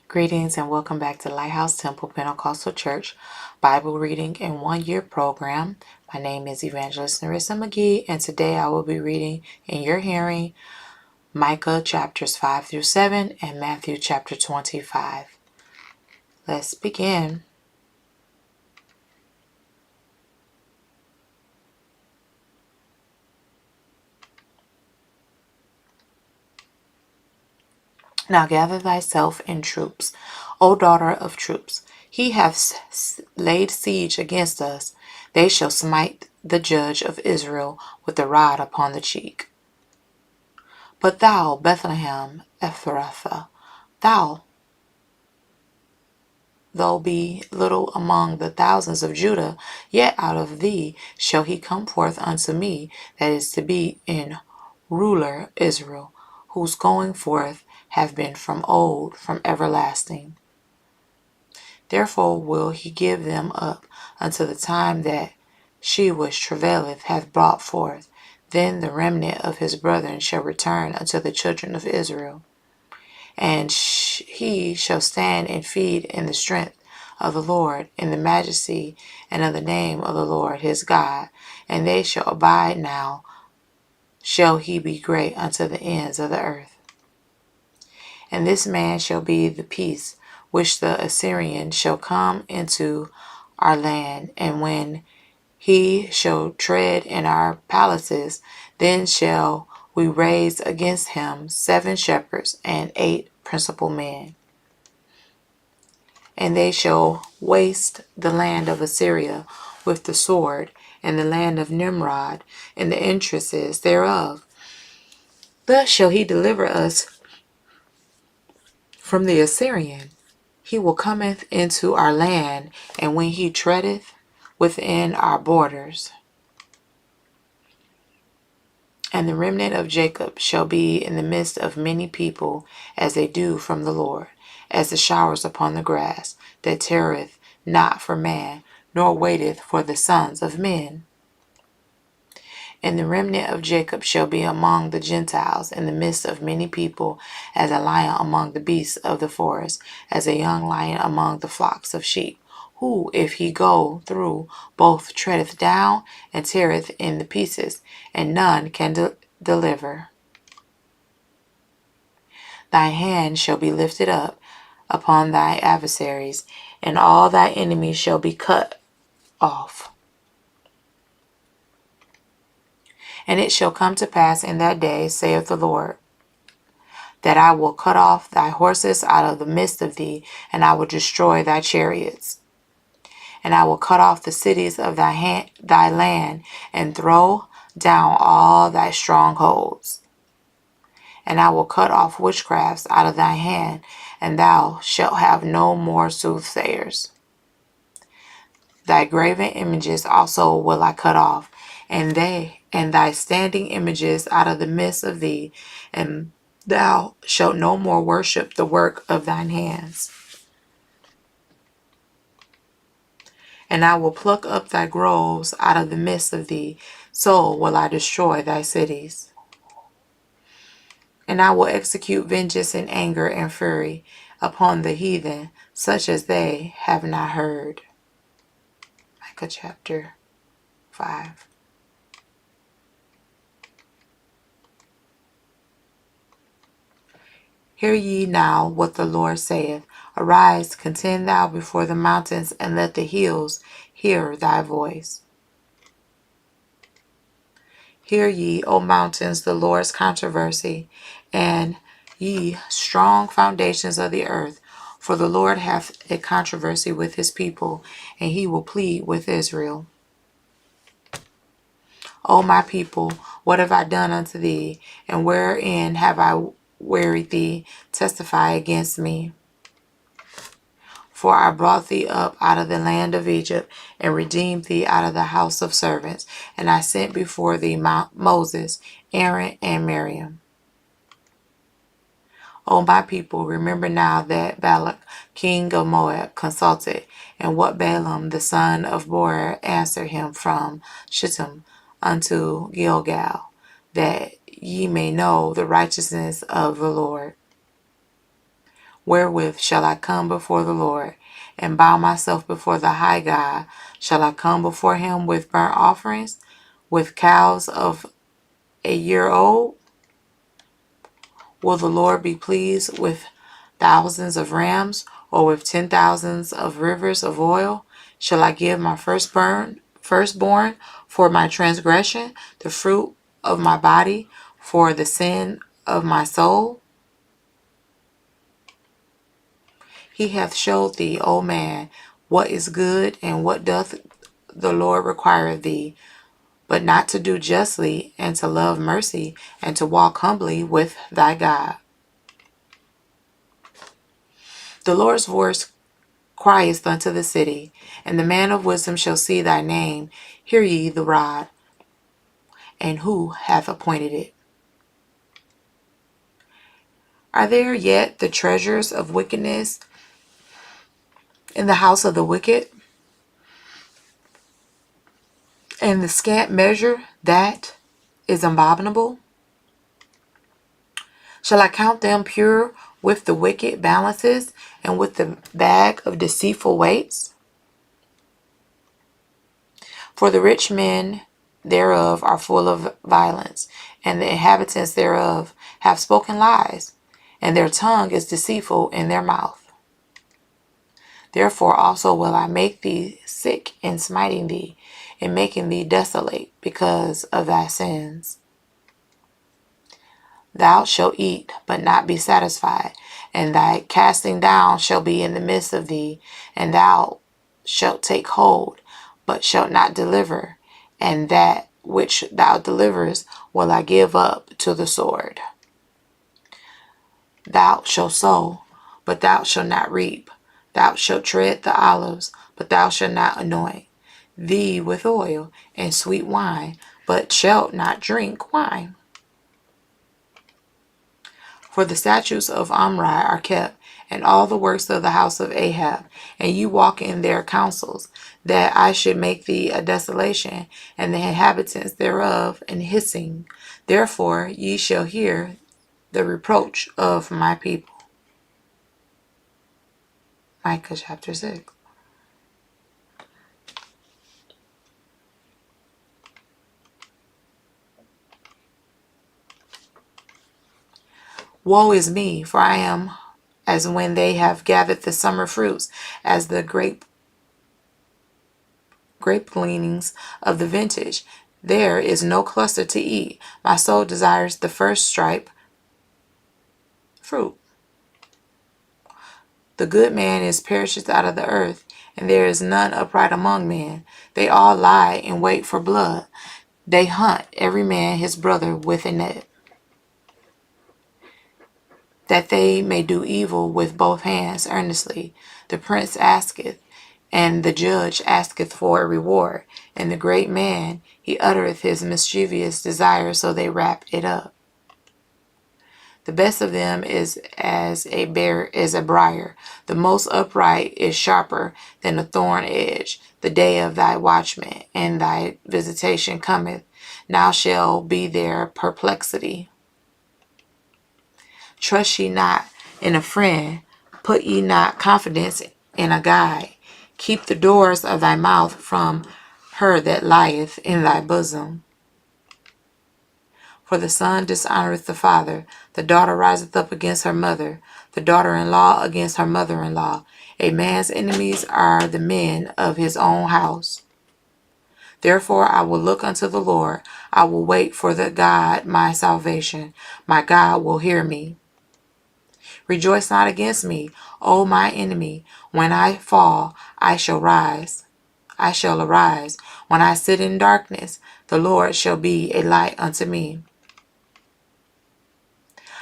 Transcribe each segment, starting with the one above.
Greetings and welcome back to Lighthouse Temple Pentecostal Church Bible Reading and 1 Year Program. My name is Evangelist Narissa McGee, and today I will be reading in your hearing Micah chapters 5 through 7 and Matthew chapter 25. Let's begin. Now gather thyself in troops, O daughter of troops. He hath laid siege against us. They shall smite the judge of Israel with the rod upon the cheek. But thou, Bethlehem Ephrathah, though be little among the thousands of Judah, yet out of thee shall he come forth unto me, that is to be in ruler Israel, whose going forth have been from old, from everlasting. Therefore will he give them up until the time that she which travaileth hath brought forth. Then the remnant of his brethren shall return unto the children of Israel. And he shall stand and feed in the strength of the Lord, in the majesty and of the name of the Lord his God. And they shall abide now, shall he be great unto the ends of the earth. And this man shall be the peace which the Assyrian shall come into our land. And when he shall tread in our palaces, then shall we raise against him 7 shepherds and 8 principal men. And they shall waste the land of Assyria with the sword, and the land of Nimrod, and the entrances thereof. Thus shall he deliver us from the Assyrian. He will cometh into our land, and when he treadeth within our borders. And the remnant of Jacob shall be in the midst of many people, as a dew from the Lord, as the showers upon the grass, that tarrieth not for man, nor waiteth for the sons of men. And the remnant of Jacob shall be among the Gentiles, in the midst of many people, as a lion among the beasts of the forest, as a young lion among the flocks of sheep, who, if he go through, both treadeth down and teareth in the pieces, and none can deliver. Thy hand shall be lifted up upon thy adversaries, and all thy enemies shall be cut off. And it shall come to pass in that day, saith the Lord, that I will cut off thy horses out of the midst of thee, and I will destroy thy chariots. And I will cut off the cities of thy land, and throw down all thy strongholds. And I will cut off witchcrafts out of thy hand, and thou shalt have no more soothsayers. Thy graven images also will I cut off, and thy standing images out of the midst of thee, and thou shalt no more worship the work of thine hands. And I will pluck up thy groves out of the midst of thee, so will I destroy thy cities. And I will execute vengeance in anger and fury upon the heathen, such as they have not heard. Micah chapter 5. Hear ye now what the Lord saith. Arise, contend thou before the mountains, and let the hills hear thy voice. Hear ye, O mountains, the Lord's controversy, and ye strong foundations of the earth. For the Lord hath a controversy with his people, and he will plead with Israel. O my people, what have I done unto thee, and wherein have I wearied thee? Testify against me. For I brought thee up out of the land of Egypt, and redeemed thee out of the house of servants. And I sent before thee Moses, Aaron, and Miriam. O my people, remember now that Balak, king of Moab, consulted, and what Balaam the son of Beor answered him from Shittim unto Gilgal, that ye may know the righteousness of the Lord. Wherewith shall I come before the Lord, and bow myself before the high God? Shall I come before him with burnt offerings, with cows of a year old? Will the Lord be pleased with thousands of rams, or with 10,000s of rivers of oil? Shall I give my firstborn for my transgression, the fruit of my body for the sin of my soul? He hath showed thee, O man, what is good, and what doth the Lord require of thee, but not to do justly, and to love mercy, and to walk humbly with thy God. The Lord's voice crieth unto the city, and the man of wisdom shall see thy name. Hear ye the rod, and who hath appointed it? Are there yet the treasures of wickedness in the house of the wicked, and the scant measure that is abominable? Shall I count them pure with the wicked balances, and with the bag of deceitful weights? For the rich men thereof are full of violence, and the inhabitants thereof have spoken lies, and their tongue is deceitful in their mouth. Therefore also will I make thee sick in smiting thee, and making thee desolate because of thy sins. Thou shalt eat, but not be satisfied, and thy casting down shall be in the midst of thee, and thou shalt take hold, but shalt not deliver, and that which thou deliverest will I give up to the sword. Thou shalt sow, but thou shalt not reap. Thou shalt tread the olives, but thou shalt not anoint thee with oil and sweet wine, but shalt not drink wine. For the statutes of Omri are kept, and all the works of the house of Ahab, and you walk in their counsels, that I should make thee a desolation, and the inhabitants thereof an hissing. Therefore ye shall hear the reproach of my people. Micah chapter 6. Woe is me, for I am as when they have gathered the summer fruits, as the grape gleanings of the vintage. There is no cluster to eat. My soul desires the first stripe fruit. The good man is perisheth out of the earth, and there is none upright among men. They all lie in wait for blood. They hunt every man his brother with a net, that they may do evil with both hands earnestly. The prince asketh, and the judge asketh for a reward, and the great man, he uttereth his mischievous desire, so they wrap it up. The best of them is as a briar. The most upright is sharper than a thorn edge. The day of thy watchman and thy visitation cometh. Now shall be their perplexity. Trust ye not in a friend. Put ye not confidence in a guide. Keep the doors of thy mouth from her that lieth in thy bosom. For the son dishonoreth the father, the daughter riseth up against her mother, the daughter-in-law against her mother-in-law. A man's enemies are the men of his own house. Therefore I will look unto the Lord. I will wait for the God my salvation. My God will hear me. Rejoice not against me, O my enemy. When I fall, I shall rise. I shall arise. When I sit in darkness, the Lord shall be a light unto me.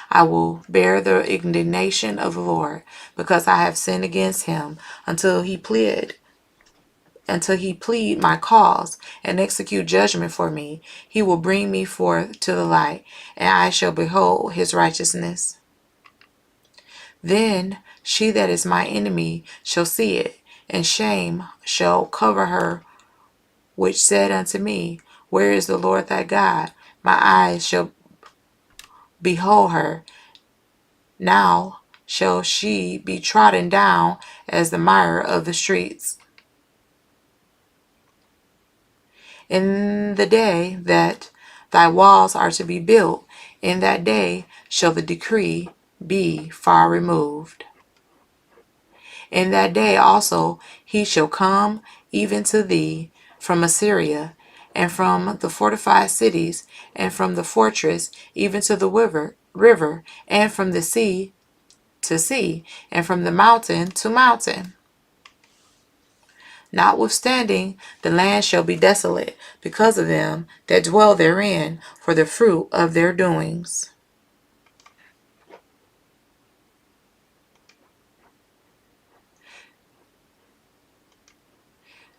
I will bear the indignation of the Lord, because I have sinned against him, until he plead my cause and execute judgment for me. He will bring me forth to the light, and I shall behold his righteousness. Then she that is my enemy shall see it, and shame shall cover her which said unto me, Where is the Lord thy God? My eyes shall behold her. Now shall she be trodden down as the mire of the streets. In the day that thy walls are to be built, in that day shall the decree be far removed. In that day also he shall come even to thee from Assyria, and from the fortified cities, and from the fortress, even to the river, and from the sea to sea, and from the mountain to mountain. Notwithstanding, the land shall be desolate because of them that dwell therein, for the fruit of their doings.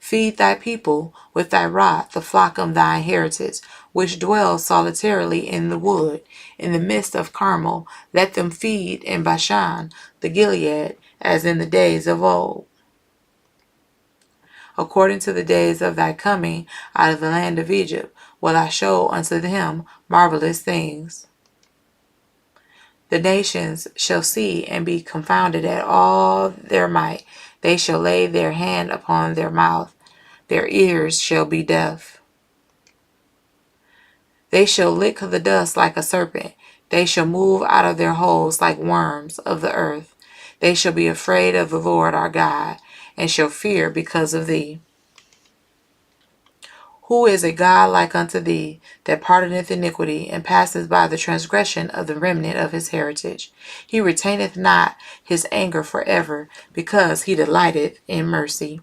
Feed thy people with thy rod, the flock of thy heritage, which dwell solitarily in the wood, in the midst of Carmel. Let them feed in Bashan, the Gilead, as in the days of old. According to the days of thy coming out of the land of Egypt, will I show unto them marvelous things. The nations shall see and be confounded at all their might. They shall lay their hand upon their mouth. Their ears shall be deaf. They shall lick the dust like a serpent. They shall move out of their holes like worms of the earth. They shall be afraid of the Lord our God, and shall fear because of thee. Who is a God like unto thee, that pardoneth iniquity, and passeth by the transgression of the remnant of his heritage? He retaineth not his anger forever, because he delighteth in mercy.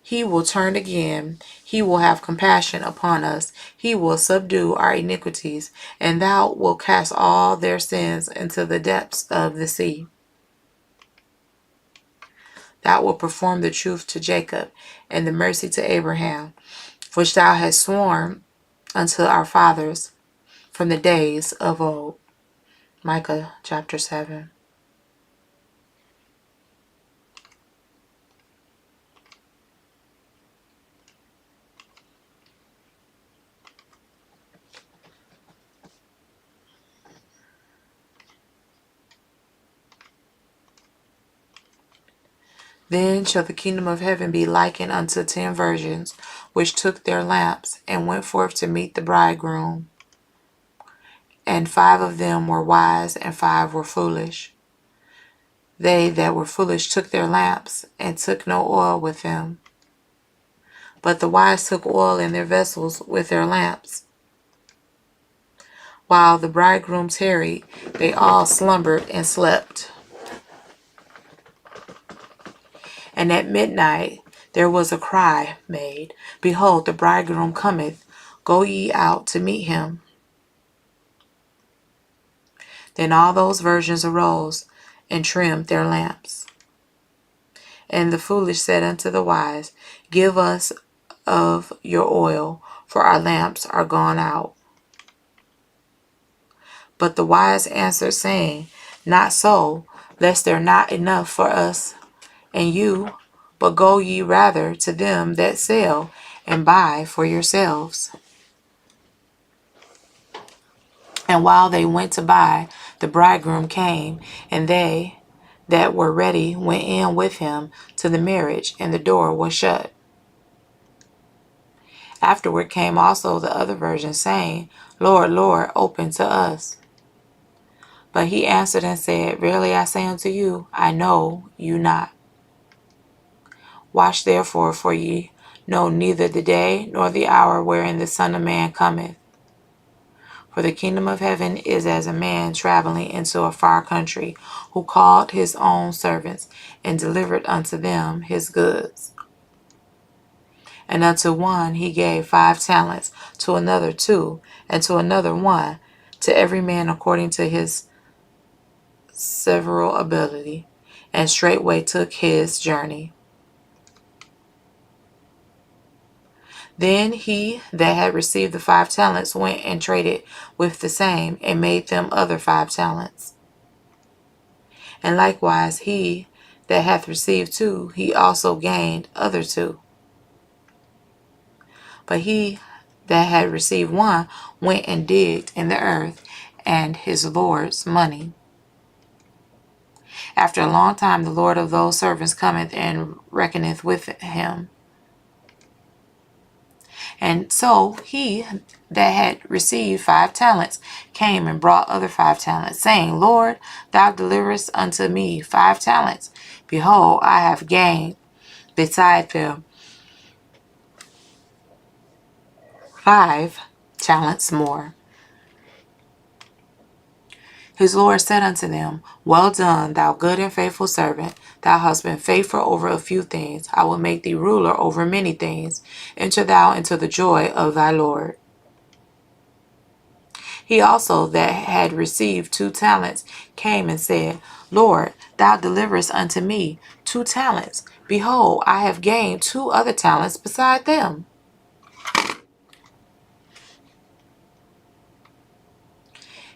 He will turn again. He will have compassion upon us. He will subdue our iniquities, and thou wilt cast all their sins into the depths of the sea. Thou wilt perform the truth to Jacob, and the mercy to Abraham, which thou hast sworn unto our fathers from the days of old. Micah chapter 7. Then shall the kingdom of heaven be likened unto 10 virgins, which took their lamps, and went forth to meet the bridegroom. And 5 of them were wise, and 5 were foolish. They that were foolish took their lamps, and took no oil with them. But the wise took oil in their vessels with their lamps. While the bridegroom tarried, they all slumbered and slept. And at midnight there was a cry made, Behold, the bridegroom cometh, go ye out to meet him. Then all those virgins arose and trimmed their lamps. And the foolish said unto the wise, Give us of your oil, for our lamps are gone out. But the wise answered, saying, Not so, lest there not enough for us and you, but go ye rather to them that sell, and buy for yourselves. And while they went to buy, the bridegroom came, and they that were ready went in with him to the marriage, and the door was shut. Afterward came also the other virgins, saying, Lord, Lord, open to us. But he answered and said, Verily I say unto you, I know you not. Watch therefore, for ye know neither the day nor the hour wherein the Son of Man cometh. For the kingdom of heaven is as a man traveling into a far country, who called his own servants, and delivered unto them his goods. And unto one he gave 5 talents, to another 2, and to another 1, to every man according to his several ability, and straightway took his journey. Then he that had received the 5 talents went and traded with the same, and made them other 5 talents. And likewise he that hath received 2, he also gained other 2. But he that had received 1 went and digged in the earth, and his Lord's money. After a long time the Lord of those servants cometh and reckoneth with him. And so he that had received 5 talents came and brought other 5 talents, saying, Lord, thou deliverest unto me 5 talents. Behold, I have gained beside them 5 talents more. His Lord said unto them, Well done, thou good and faithful servant. Thou hast been faithful over a few things. I will make thee ruler over many things. Enter thou into the joy of thy Lord. He also that had received 2 talents came and said, Lord, thou deliverest unto me 2 talents. Behold, I have gained 2 other talents beside them.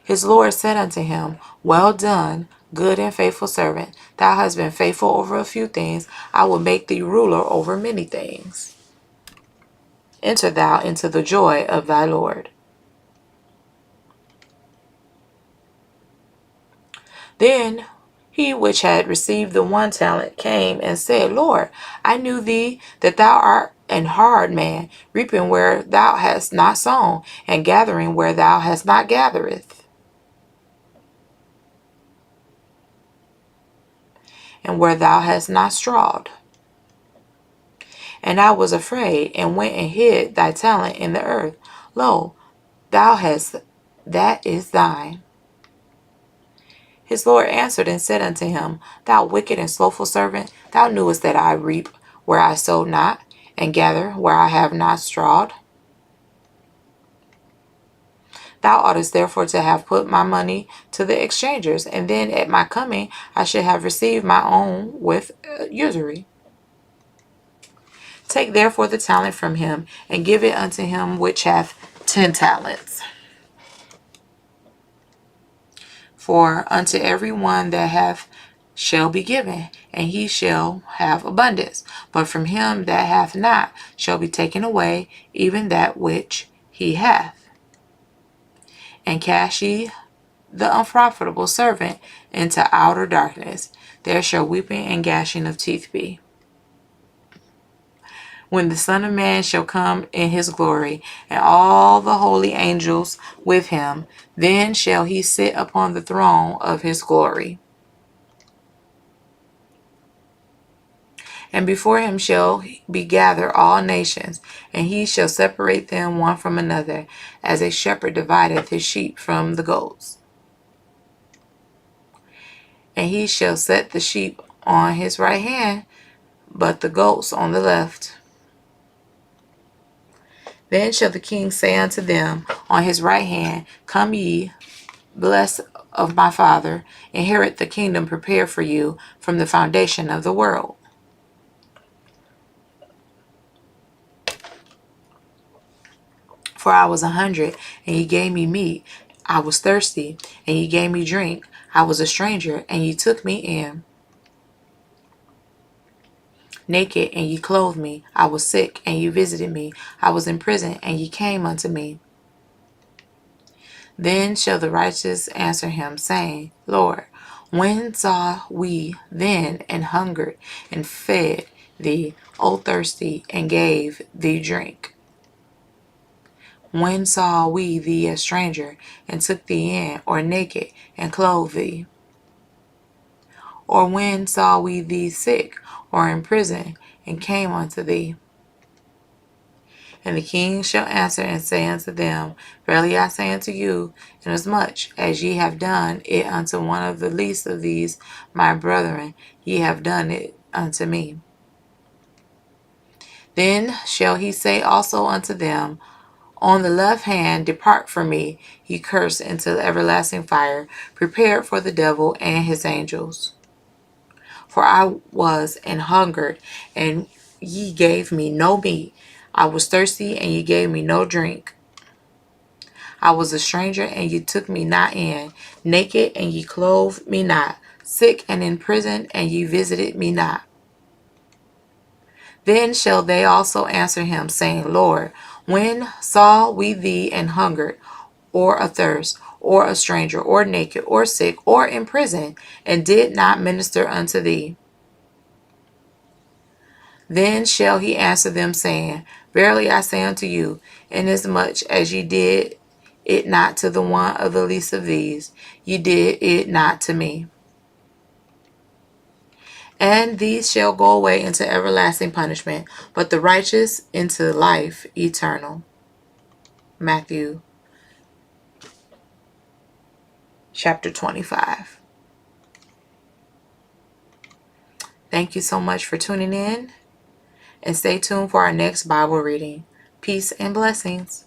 His Lord said unto him, Well done, good and faithful servant. Thou hast been faithful over a few things. I will make thee ruler over many things. Enter thou into the joy of thy Lord. Then he which had received the 1 talent came and said, Lord, I knew thee that thou art an hard man, reaping where thou hast not sown, and gathering where thou hast not gathereth. And where thou hast not strawed. And I was afraid, and went and hid thy talent in the earth. Lo, thou hast that is thine. His Lord answered and said unto him, Thou wicked and slothful servant, thou knewest that I reap where I sowed not, and gather where I have not strawed. Thou oughtest therefore to have put my money to the exchangers, and then at my coming I should have received my own with usury. Take therefore the talent from him, and give it unto him which hath 10 talents. For unto every one that hath shall be given, and he shall have abundance. But from him that hath not shall be taken away even that which he hath. And cast ye the unprofitable servant into outer darkness. There shall weeping and gnashing of teeth be. When the Son of Man shall come in his glory, and all the holy angels with him, then shall he sit upon the throne of his glory. And before him shall be gathered all nations, and he shall separate them one from another, as a shepherd divideth his sheep from the goats. And he shall set the sheep on his right hand, but the goats on the left. Then shall the king say unto them on his right hand, Come ye, blessed of my Father, inherit the kingdom prepared for you from the foundation of the world. For I was 100, and ye gave me meat. I was thirsty, and ye gave me drink. I was a stranger, and ye took me in. Naked, and ye clothed me. I was sick, and ye visited me. I was in prison, and ye came unto me. Then shall the righteous answer him, saying, Lord, when saw we then and hungered, and fed thee, O thirsty, and gave thee drink? When saw we thee a stranger, and took thee in, or naked, and clothed thee? Or when saw we thee sick, or in prison, and came unto thee? And the king shall answer and say unto them, Verily I say unto you, inasmuch as ye have done it unto one of the least of these my brethren, ye have done it unto me. Then shall he say also unto them, On the left hand, Depart from me, ye cursed, into the everlasting fire, prepared for the devil and his angels. For I was and hungered, and ye gave me no meat. I was thirsty, and ye gave me no drink. I was a stranger, and ye took me not in. Naked, and ye clothed me not. Sick and in prison, and ye visited me not. Then shall they also answer him, saying, Lord, when saw we thee and hungered, or athirst, or a stranger, or naked, or sick, or in prison, and did not minister unto thee? Then shall he answer them, saying, Verily I say unto you, inasmuch as ye did it not to the one of the least of these, ye did it not to me. And these shall go away into everlasting punishment, but the righteous into life eternal. Matthew chapter 25. Thank you so much for tuning in, and stay tuned for our next Bible reading. Peace and blessings.